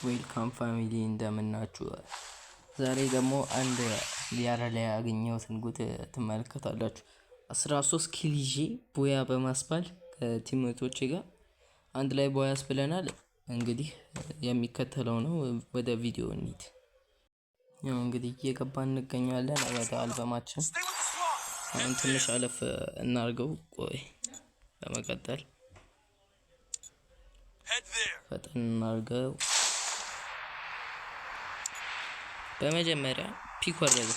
ዌልካም ፋሚሊ እንደምናችሁ። ዛሬ ደግሞ አንድ ሊያራ ላይ ያገኘሁትን ጉድ ትመለከታላችሁ። 13 ኪል ይዤ ቦያ በማስባል ከቲሞቶቼ ጋር አንድ ላይ ቦያ ያስብለናል። እንግዲህ የሚከተለው ነው። ወደ ቪዲዮ እንሂድ። ያው እንግዲህ እየገባን እንገኛለን ወደ አልበማችን። አሁን ትንሽ አለፍ እናርገው። ቆይ በመቀጠል ፈጠን እናርገው። በመጀመሪያ ፒክ ወረደ።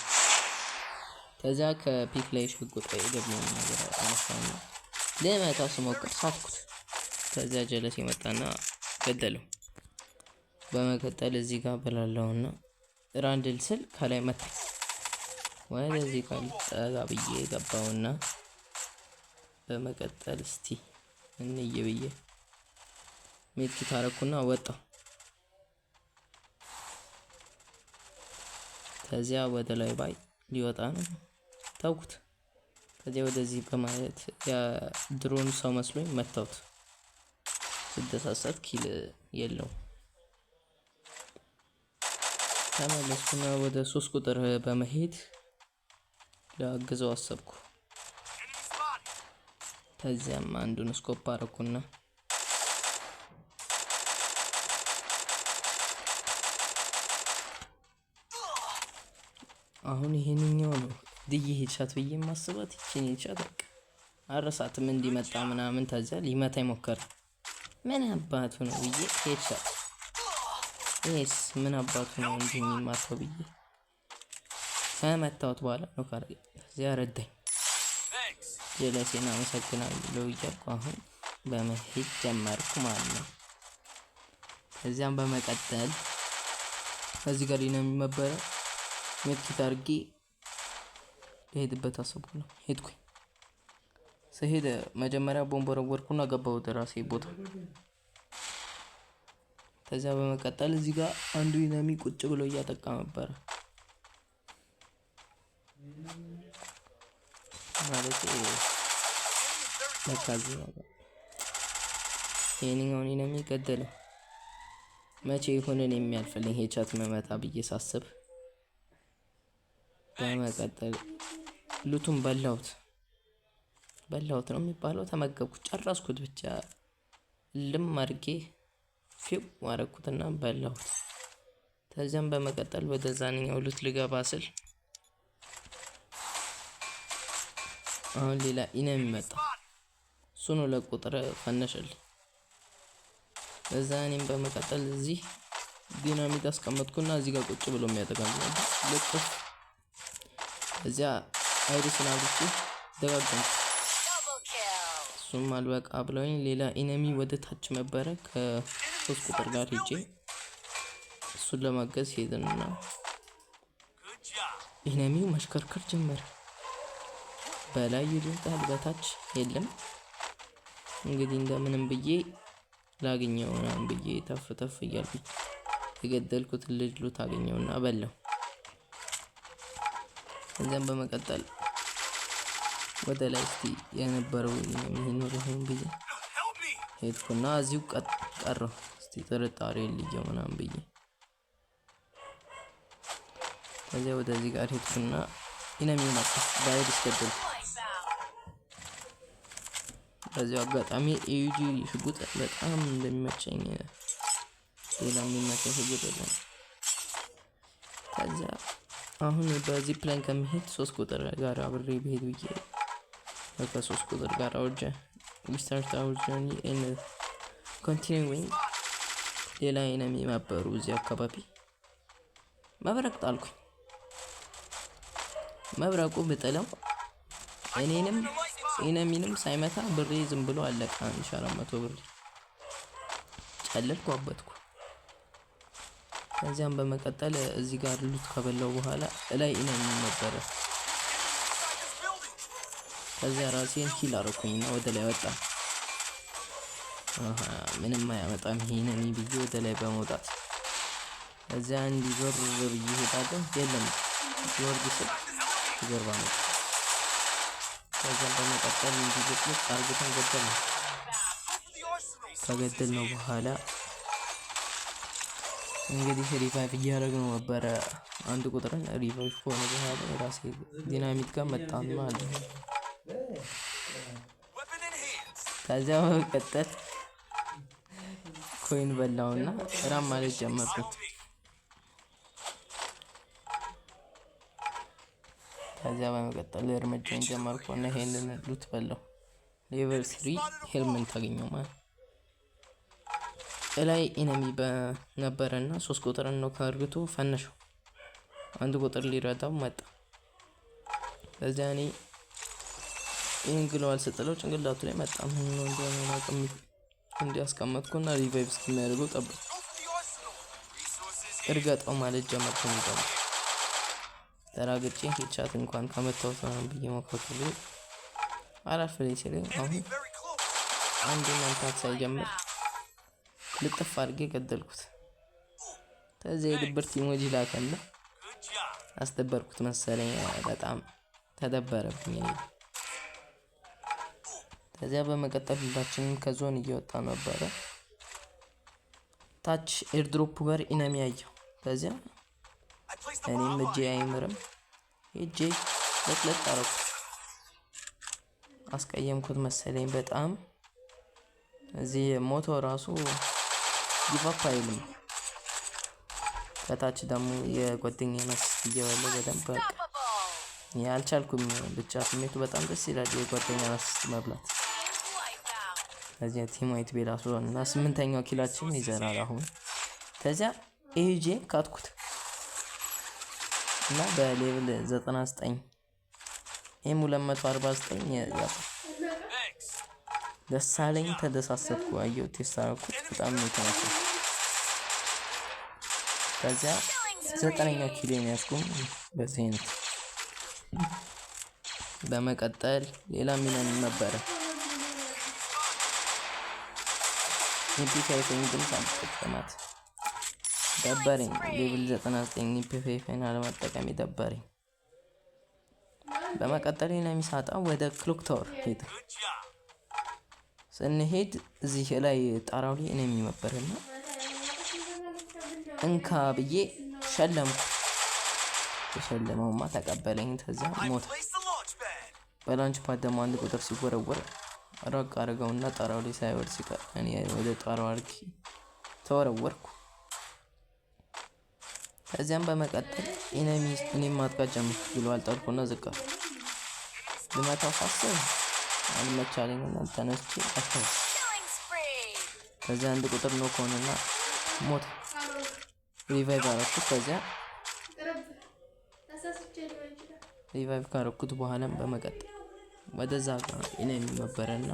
ከዛ ከፒክ ላይ ሽጉጥ የገባው ነገር አነሳና ለመታ ስሞክር ሳትኩት። ከዛ ጀለስ የመጣና ገደለው። በመቀጠል እዚህ ጋር በላለውና ራንድል ስል ከላይ መታ። ወደዚህ ጋር ጠጋ ብዬ ገባውና በመቀጠል እስቲ እንይ ብዬ ሜት ታረኩና ወጣው። ከዚያ ወደ ላይ ባይ ሊወጣ ነው ታውቁት። ከዚያ ወደዚህ በማለት ያ ድሮን ሰው መስሎኝ መታውት። ስደሳሰት ኪል የለው። ተመለስኩና ወደ 3 ቁጥር በመሄድ ላግዘው አሰብኩ። ከዚያም አንዱን ስኮፕ አረኩና አሁን ይሄንኛው ነው ድዬ ሄድሻት ብዬ ማስባት ይቺን ሄድሻት በቃ አረሳትም እንዲመጣ ምናምን። ታዛ ሊመታ ይሞከረ ምን አባቱ ነው ብዬ ሄድሻት ኤስ ምን አባቱ ነው እንዴ የሚማታው ብዬ ከመታወት በኋላ ነው ካረገ እዚያ ረዳኝ። ጀለሴና አመሰግናለሁ እያልኩ አሁን በመሄድ ጀመርኩ ማለት ነው። ከዚያም በመቀጠል እዚህ ጋር ነው የሚመበረ ሜትኪት አድርጌ ልሄድበት አሰብኩ ነው ሄድኩኝ። ስሄድ መጀመሪያ ቦምብ ወረወርኩና ገባሁ ወደ ራሴ ቦታ። ከዚያ በመቀጠል እዚህ ጋር አንዱ ኢነሚ ቁጭ ብሎ እያጠቃ ነበር ማለት ለካዚ ነው። ይሄንኛውን ኢነሚ ገደለው። መቼ ይሁንን የሚያልፍልኝ ሄቻት መመታ ብዬ ሳስብ በመቀጠል ሉቱን በላሁት ነው የሚባለው። ተመገብኩት፣ ጨረስኩት። ብቻ ልም አድርጌ ፊው ማረኩትና በላሁት። ከዚያም በመቀጠል ወደ ዛኛው ሉት ልገባ ስል አሁን ሌላ ኢነሚ መጣ። እሱን ለቁጥር ፈነሸልኝ። እዛኔም በመቀጠል እዚህ ዲናሚት አስቀመጥኩና እዚህ ጋር ቁጭ ብሎ የሚያጠቃኝ ልጥፍ። እዚያ አይሪስን አብርቼ ደጋገምኩ። እሱም አልበቃ ብለውኝ ሌላ ኢነሚ ወደ ታች ነበረ። ከ3 ቁጥር ጋር ሄጄ እሱን ለማገዝ ሄድንና ኢነሚው መሽከርከር ጀመረ። በላይ ይልጣል፣ በታች የለም። እንግዲህ እንደምንም ብዬ ላገኘው ምናምን ብዬ ተፍ እያልኩኝ የገደልኩትን ልጅ ሉት አገኘውና በላው። ከዚያም በመቀጠል ወደ ላይ እስቲ የነበረው ይሄን ብዬ ሄድኩና እዚሁ ቀረሁ። እስቲ ጥርጣሬ ልየው ምናምን ብዬ ከዚያ ወደዚህ ጋር ሄድኩና ኢነሚ መጣ። ባይድ ገደልኩ። በዚያው አጋጣሚ ኤዩጂ ሽጉጥ በጣም እንደሚመቸኝ ሌላ የሚመቸኝ ሽጉጥ የለም። ከዚያ አሁን በዚህ ፕላን ከመሄድ 3 ቁጥር ጋር አብሬ ብሄድ ብዬ ከ3 ቁጥር ጋር አውርጀ we start our journey in continuing። ሌላ ኢነሚ ነበሩ እዚህ አካባቢ። መብረቅ ጣልኩኝ። መብረቁ ብጥለው እኔንም ኢነሚንም ሳይመታ ብሬ ዝም ብሎ አለቀ። 1400 ብር ጨለልኩ፣ አበጥኩ። ከዚያም በመቀጠል እዚህ ጋር ሉት ከበላው በኋላ ላይ ኢነሚ ነበረ። ከዚያ ራሴን ሂል አረኩኝና ወደ ላይ ወጣ። ምንም አያመጣም ይሄ ኢነሚ ብዬ ወደ ላይ በመውጣት እዚያ እንዲዞር ብዬ ሄዳለሁ። የለም ወርድ ስል ይገርባ ነው። ከዚያም በመቀጠል እንዲገጥልቅ አርግተን ገደልነው። ከገደልነው በኋላ እንግዲህ ሪቫይቭ እያደረግነው ነበረ። አንድ ቁጥርን ሪቫይቭ ከሆነ በኋላ የራሴ ዲናሚት ጋር መጣን ማለት ነው። ከዚያ በመቀጠል ኮይን በላውና ራም ማለት ጀመርኩት። ከዚያ በመቀጠል እርምጃን ጀመርኩና ይሄንን ሉት በላው። ሌቨል 3 ሄልመንት አገኘው ማለት ላይ ኢነሚ በነበረና 3 ቁጥርን ነው ካርግቶ ፈነሸው። አንድ ቁጥር ሊረዳው መጣ። ከዚያ እኔ ይህን ግለዋል ስጥለው ጭንቅላቱ ላይ መጣ። ምን ነው እንደሆነ ማቀም እንዲያስቀመጥኩና ሪቫይቭ እስከሚያደርገው ጠብቅ እርገጠው ማለት ጀመርኩ። ነው ተራግጬ ሄቻት እንኳን ከመታወት ነው ብዬ ሞክሬ አላፍ ላይ ሲለኝ አሁን አንድ መንታት ሳይጀምር ልጥፍ አድርጌ ገደልኩት። ከዚያ የድብርት ኢሞጂ ላከና አስደበርኩት መሰለኝ። በጣም ተደበረብኝ። ከዚያ በመቀጠል ሁላችንም ከዞን እየወጣ ነበረ። ታች ኤርድሮፕ ጋር ኢነሚ ያየው። ከዚያ እኔም እጄ አይምርም እጄ ለጥለጥ አረኩት። አስቀየምኩት መሰለኝ በጣም። እዚህ ሞቶ ራሱ ጊቫፕ አይልም። ከታች ደግሞ የጓደኛዬ መስት እየበለ በደንብ በቃ ያልቻልኩም። ብቻ ስሜቱ በጣም ደስ ይላል የጓደኛ መስት መብላት። ከዚያ ቲም ዋይት ቤላሱ እና 8ኛው ኪላችን ይዘራል አሁን። ከዚያ ኤጂ ካትኩት እና በሌቭል 99 ኤም 249 ያው ደሳለኝ ተደሳሰብኩ። አየው ቴስት አደረኩት በጣም ነው የተመቸኝ። ከዚያ 9ኛው ኪሎ ያስኩኝ በዚህ አይነት። በመቀጠል ሌላ ሚናን ነበረ ኢፒ5 ድምፅ አልተጠቀማት ደበረኝ። ሌቭል 99 ኢፒ5 አለመጠቀም ደበረኝ። በመቀጠል ለሚሳጣ ወደ ክሎክ ታወር ሄደ። ስንሄድ እዚህ ላይ ጣራው ላይ እኔ የሚመበርና እንካ ብዬ ሸለምኩ። ተሸለመውማ ተቀበለኝ። ከዛ ሞተ። በላንች ፓድ ደግሞ አንድ ቁጥር ሲወረወር ራቅ አድርገውና ጣራው ላይ ሳይወርድ ሲቀር እኔ ወደ ጣራው አድርጌ ተወረወርኩ። ከዚያም በመቀጠል ኢነሚ እኔም ማጥቃት ጀመርኩ። ብሏል ጠርኩና ዝቅ አልኩ። ልመታው ሳስብ አልመቻለኝና ተነስቼ አታው። ከዚያ አንድ ቁጥር ነው ከሆነና ሞተ። ሪቫይቭ አደረኩት። ከዚያ ሪቫይቭ ካደረኩት በኋላም በመቀጠል ወደዛ ጋር ኢነሚ ነበረና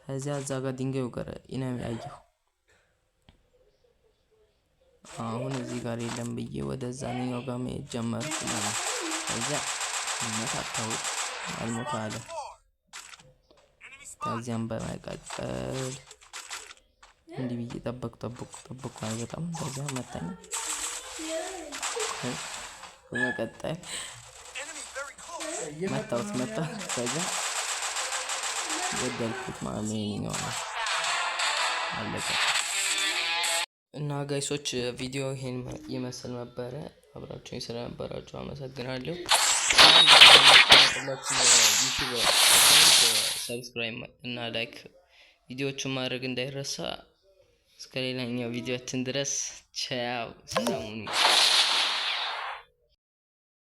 ከዚያ እዛ ጋር ድንጋዩ ጋር ኢነሚ አየሁ። አሁን እዚህ ጋር የለም ብዬ ወደዛኛው ጋር መሄድ ጀመርኩ ማለት ነው። ከዚያ መታታሁት አልሞታ አለ። ከዚያም በመቀጠል እንዲህ ብዬ ጠበቅኩ አይበጣም። ከዚያ መታኝ። በመቀጠል መታሁት ከዚያ ገደልኩት ማለት ነው። አለቀ። እና ጋይሶች ቪዲዮ ይሄን ይመስል ነበረ። አብራችሁኝ ስለነበራችሁ አመሰግናለሁ። ዩቲዩብ ሰብስክራይብ እና ላይክ ቪዲዮዎቹን ማድረግ እንዳይረሳ። እስከ ሌላኛው ቪዲዮአችን ድረስ ቻው፣ ሰላም ሁኑ።